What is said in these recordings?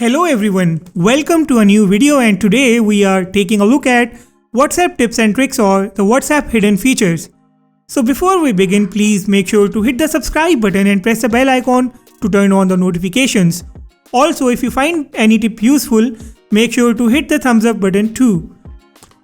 Hello everyone, welcome to a new video, and today we are taking a look at WhatsApp tips and tricks or the WhatsApp hidden features. So before we begin, please make sure to hit the subscribe button and press the bell icon to turn on the notifications. Also, if you find any tip useful, make sure to hit the thumbs up button too.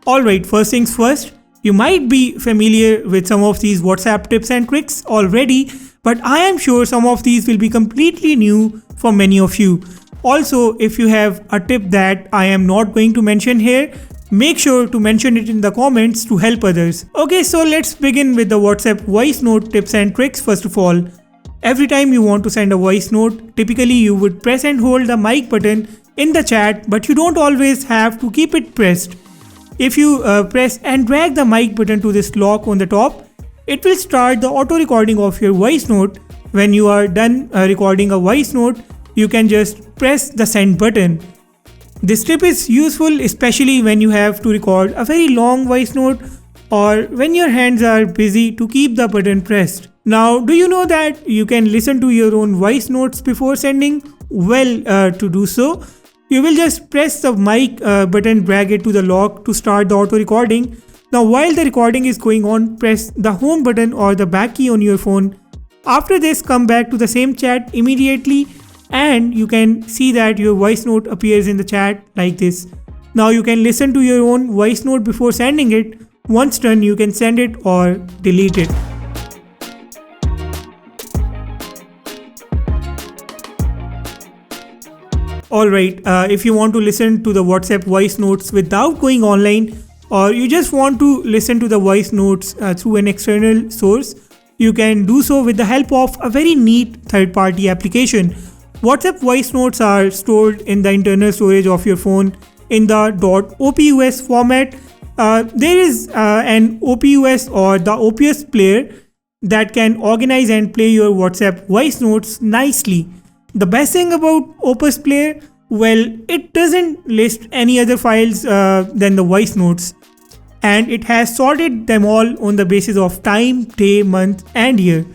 Alright, first things first, you might be familiar with some of these WhatsApp tips and tricks already, but I am sure some of these will be completely new for many of you. Also, if you have a tip that I am not going to mention here, make sure to mention it in the comments to help others. Okay, so let's begin with the WhatsApp voice note tips and tricks first of all. Every time you want to send a voice note, typically you would press and hold the mic button in the chat, but you don't always have to keep it pressed. If you press and drag the mic button to this lock on the top, it will start the auto recording of your voice note. When you are done recording a voice note, you can just press the send button. This tip is useful especially when you have to record a very long voice note or when your hands are busy to keep the button pressed. Now, do you know that you can listen to your own voice notes before sending? Well, to do so, you will just press the mic button, drag it to the lock to start the auto recording. Now, while the recording is going on, press the home button or the back key on your phone. After this, come back to the same chat immediately, and you can see that your voice note appears in the chat like this. Now you can listen to your own voice note before sending it. Once done, you can send it or delete it. Alright, if you want to listen to the WhatsApp voice notes without going online, or you just want to listen to the voice notes through an external source, you can do so with the help of a very neat third-party application. WhatsApp voice notes are stored in the internal storage of your phone in the .opus format. There is an opus or the Opus Player that can organize and play your WhatsApp voice notes nicely. The best thing about Opus Player, well, it doesn't list any other files than the voice notes, and it has sorted them all on the basis of time, day, month and year.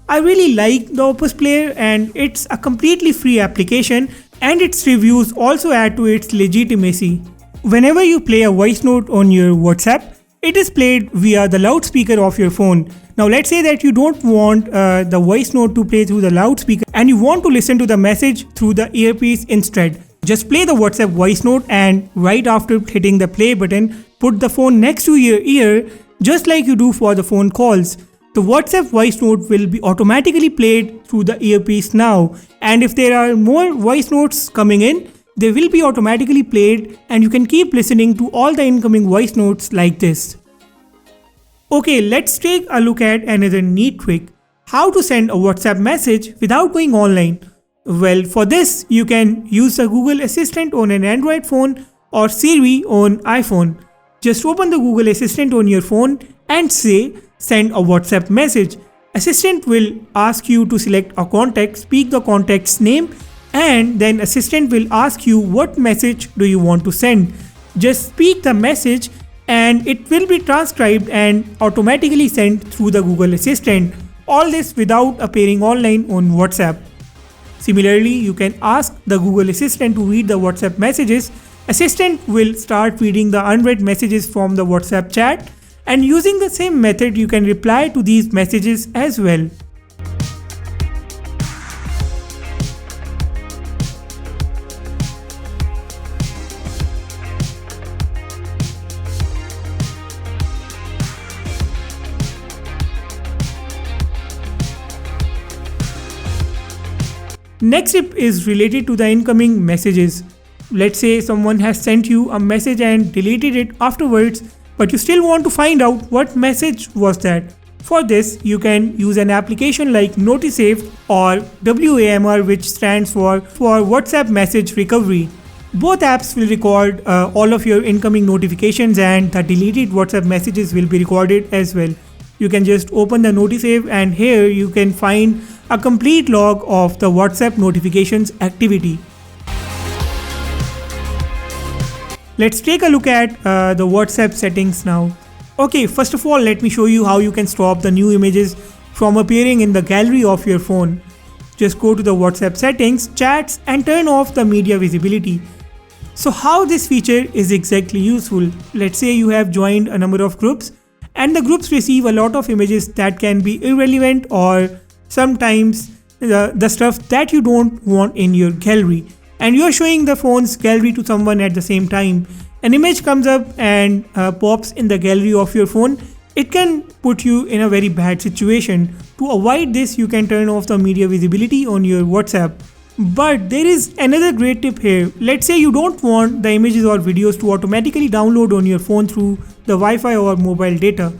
I really like the Opus Player, and it's a completely free application, and its reviews also add to its legitimacy. Whenever you play a voice note on your WhatsApp, it is played via the loudspeaker of your phone. Now let's say that you don't want the voice note to play through the loudspeaker and you want to listen to the message through the earpiece instead. Just play the WhatsApp voice note, and right after hitting the play button, put the phone next to your ear just like you do for the phone calls. The WhatsApp voice note will be automatically played through the earpiece now, and if there are more voice notes coming in, they will be automatically played, and you can keep listening to all the incoming voice notes like this. Okay, let's take a look at another neat trick: how to send a WhatsApp message without going online. Well, for this you can use the Google Assistant on an Android phone or Siri on iPhone. Just open the Google Assistant on your phone and say send a WhatsApp message. Assistant will ask you to select a contact, speak the contact's name, and then Assistant will ask you what message do you want to send. Just speak the message and it will be transcribed and automatically sent through the Google Assistant. All this without appearing online on WhatsApp. Similarly, you can ask the Google Assistant to read the WhatsApp messages. Assistant will start reading the unread messages from the WhatsApp chat, and using the same method you can reply to these messages as well. Next tip is related to the incoming messages. Let's say someone has sent you a message and deleted it afterwards, but you still want to find out what message was that. For this, you can use an application like Notisave or WAMR, which stands for WhatsApp Message Recovery. Both apps will record all of your incoming notifications, and the deleted WhatsApp messages will be recorded as well. You can just open the Notisave, and here you can find a complete log of the WhatsApp notifications activity. Let's take a look at the WhatsApp settings now. Okay, first of all, let me show you how you can stop the new images from appearing in the gallery of your phone. just go to the WhatsApp settings, chats, and turn off the media visibility. So how this feature is exactly useful? Let's say you have joined a number of groups and the groups receive a lot of images that can be irrelevant or sometimes the stuff that you don't want in your gallery, and you're showing the phone's gallery to someone at the same time. An image comes up and pops in the gallery of your phone. It can put you in a very bad situation. To avoid this, you can turn off the media visibility on your WhatsApp. But there is another great tip here. Let's say you don't want the images or videos to automatically download on your phone through the Wi-Fi or mobile data.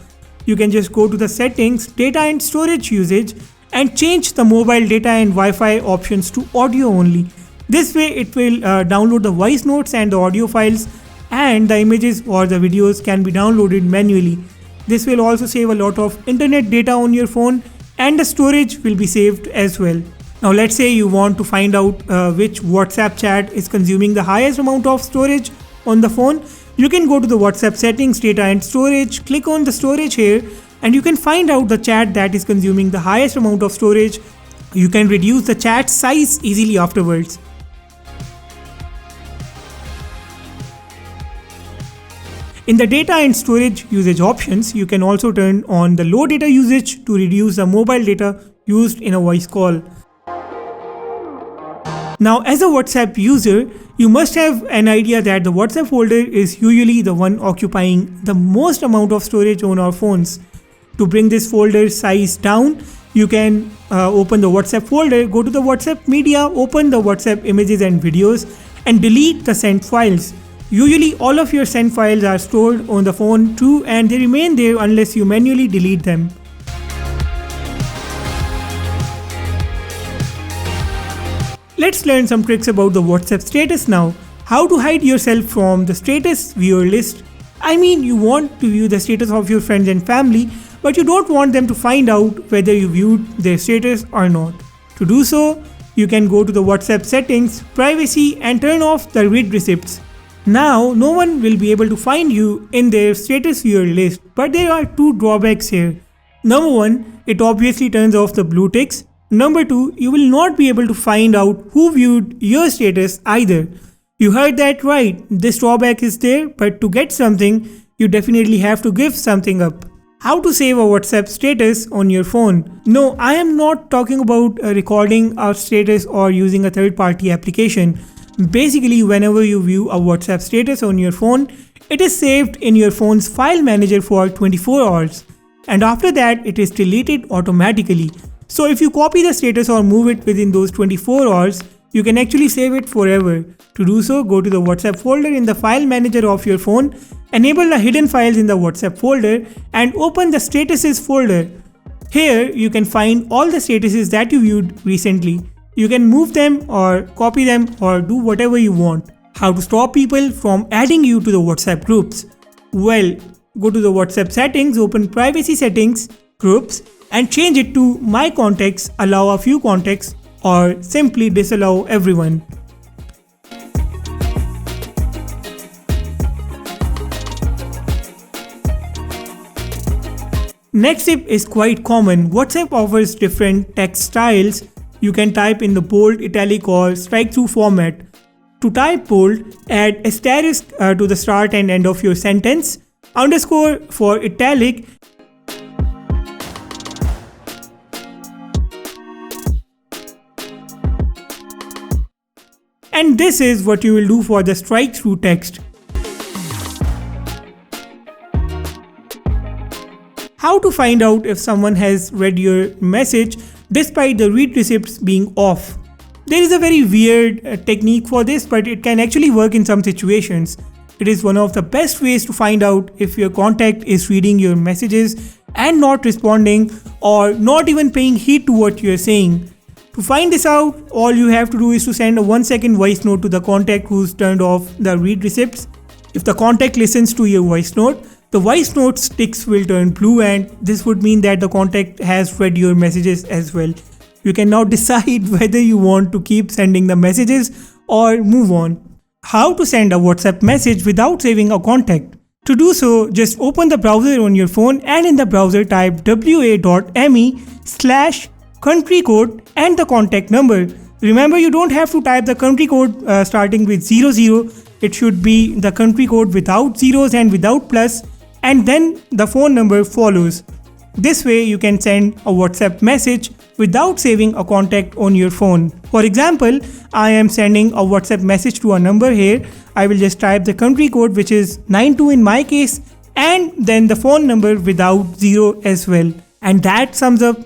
You can just go to the settings, data and storage usage, and change the mobile data and Wi-Fi options to audio only. This way it will download the voice notes and the audio files, and the images or the videos can be downloaded manually. This will also save a lot of internet data on your phone, and the storage will be saved as well. Now let's say you want to find out which WhatsApp chat is consuming the highest amount of storage on the phone. You can go to the WhatsApp settings, data and storage, click on the storage here, and you can find out the chat that is consuming the highest amount of storage. You can reduce the chat size easily afterwards. In the data and storage usage options, you can also turn on the low data usage to reduce the mobile data used in a voice call. Now, as a WhatsApp user, you must have an idea that the WhatsApp folder is usually the one occupying the most amount of storage on our phones. To bring this folder size down, you can open the WhatsApp folder, go to the WhatsApp media, open the WhatsApp images and videos, and delete the sent files. Usually all of your sent files are stored on the phone too, and they remain there unless you manually delete them. Let's learn some tricks about the WhatsApp status now. How to hide yourself from the status viewer list. I mean, you want to view the status of your friends and family, but you don't want them to find out whether you viewed their status or not. To do so, you can go to the WhatsApp settings, privacy, and turn off the read receipts. Now, no one will be able to find you in their status viewer list, but there are two drawbacks here. Number one, it obviously turns off the blue ticks. Number two, you will not be able to find out who viewed your status either. You heard that right, this drawback is there, but to get something, you definitely have to give something up. How to save a WhatsApp status on your phone? No, I am not talking about recording our status or using a third-party application. Basically, whenever you view a WhatsApp status on your phone, it is saved in your phone's file manager for 24 hours. And after that, it is deleted automatically. So if you copy the status or move it within those 24 hours, you can actually save it forever. To do so, go to the WhatsApp folder in the file manager of your phone, enable the hidden files in the WhatsApp folder, and open the statuses folder. Here, you can find all the statuses that you viewed recently. You can move them or copy them or do whatever you want. How to stop people from adding you to the WhatsApp groups? Well, go to the WhatsApp settings, open privacy settings, groups, and change it to my contacts, allow a few contacts, or simply disallow everyone. Next tip is quite common. WhatsApp offers different text styles. You can type in the bold, italic, or strike-through format. To type bold, add asterisk to the start and end of your sentence, underscore for italic, and this is what you will do for the strike-through text. How to find out if someone has read your message despite the read receipts being off? There is a very weird technique for this, but it can actually work in some situations. It is one of the best ways to find out if your contact is reading your messages and not responding or not even paying heed to what you are saying. To find this out, all you have to do is to send a 1-second voice note to the contact who's turned off the read receipts. If the contact listens to your voice note, the voice note sticks will turn blue, and this would mean that the contact has read your messages as well. You can now decide whether you want to keep sending the messages or move on. How to send a WhatsApp message without saving a contact? To do so, just open the browser on your phone and in the browser type wa.me/ country code, and the contact number. Remember, you don't have to type the country code starting with 00. It should be the country code without zeros and without plus, and then the phone number follows. This way you can send a WhatsApp message without saving a contact on your phone. For example, I am sending a WhatsApp message to a number here. I will just type the country code, which is 92 in my case, and then the phone number without zero as well. And that sums up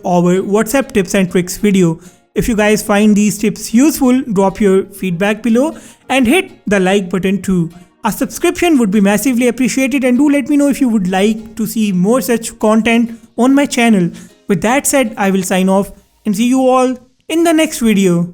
our WhatsApp tips and tricks video. If you guys find these tips useful, drop your feedback below and hit the like button too. A subscription would be massively appreciated, and do let me know if you would like to see more such content on my channel. With that said, I will sign off and see you all in the next video.